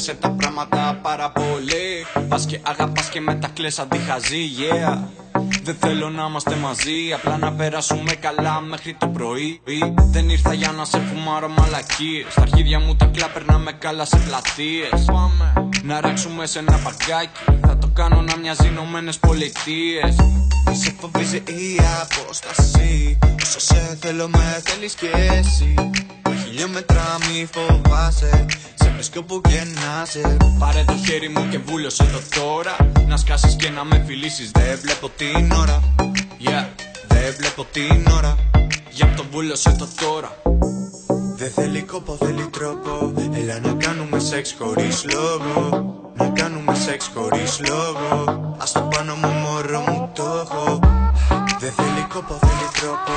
χαίρεσαι τα πράγματα πάρα πολύ. Πας και αγαπάς και μετά κλαις αντιχαζή, yeah. Δεν θέλω να είμαστε μαζί, απλά να περάσουμε καλά μέχρι το πρωί. Δεν ήρθα για να σε φουμάρω μαλακίες. Στα αρχίδια μου τα κλά περνάμε καλά σε πλατείες. Πάμε να ράξουμε σε ένα παγκάκι, θα το κάνω να μοιάζει Ηνωμένες Πολιτείες. Σε φοβίζει η απόσταση, όσο σε θέλω με θέλεις κι εσύ. Χιλιόμετρα μη φοβάσαι, σε βρίσκω που και να σε. Πάρε το χέρι μου και βούλωσε το τώρα. Να σκάσεις και να με φιλήσεις, δεν βλέπω την ώρα. Yeah, δεν βλέπω την ώρα. Γι' αυτό βούλωσε το τώρα. Δεν θέλει κόπο, θέλει τρόπο. Έλα να κάνουμε σεξ χωρίς λόγο. Να κάνουμε σεξ χωρίς λόγο. Ας το πάνω μου μωρό μου το έχω. Δεν θέλει κόπο, θέλει τρόπο.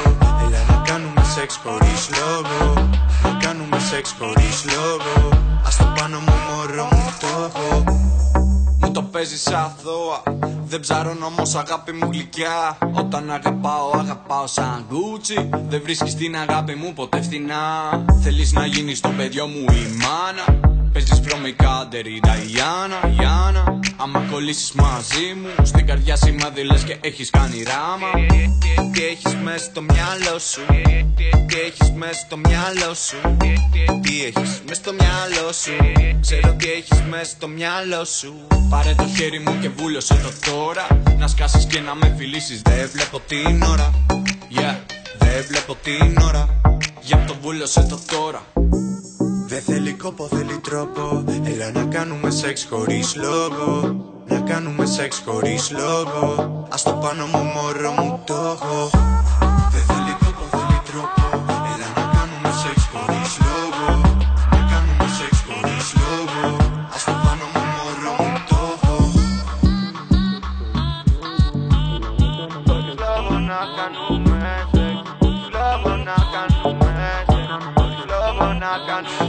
Έλα να κάνουμε σεξ χωρίς λόγο. Να κάνουμε σεξ χωρίς λόγο. Ας το πάνω μου μωρό μου το έχω. Μου το παίζεις αθώα, δεν ψαρώνω όμως αγάπη μου γλυκιά. Όταν αγαπάω, αγαπάω σαν Gucci. Δεν βρίσκεις την αγάπη μου ποτέ φθηνά. Θέλεις να γίνεις το παιδιό μου η μάνα. Παίζεις βρωμικά ντερίδα Ιάννα. Άμα κολλήσεις μαζί μου, στην καρδιά σημάδι λες και έχεις κάνει ράμα. Τι έχεις μες στο μυαλό σου, τι έχεις μες στο μυαλό σου, τι έχεις μες στο μυαλό σου, ξέρω τι έχεις μες στο μυαλό σου. Πάρε το χέρι μου και βούλωσε το τώρα. Να σκάσεις και να με φιλήσεις, δεν βλέπω την ώρα. Yeah, δεν βλέπω την ώρα. Γι' αυτό βούλωσε το τώρα. Δεν θέλει κόπο, θέλει τρόπο. Έλα να κάνουμε σεξ χωρίς λόγο. Να κάνουμε σεξ χωρίς λόγο. Ας το πάνω μου μωρό μου το έχω. Δεν θέλει κόπο, θέλει τρόπο. Έλα να κάνουμε σεξ χωρίς λόγο. Να κάνουμε σεξ χωρίς λόγο. Ας το πάνω μου μωρό μου το έχω. Λόγο να κάνουμε σεξ. Λόγο να κάνουμε σεξ. Λόγο να κάνουμε.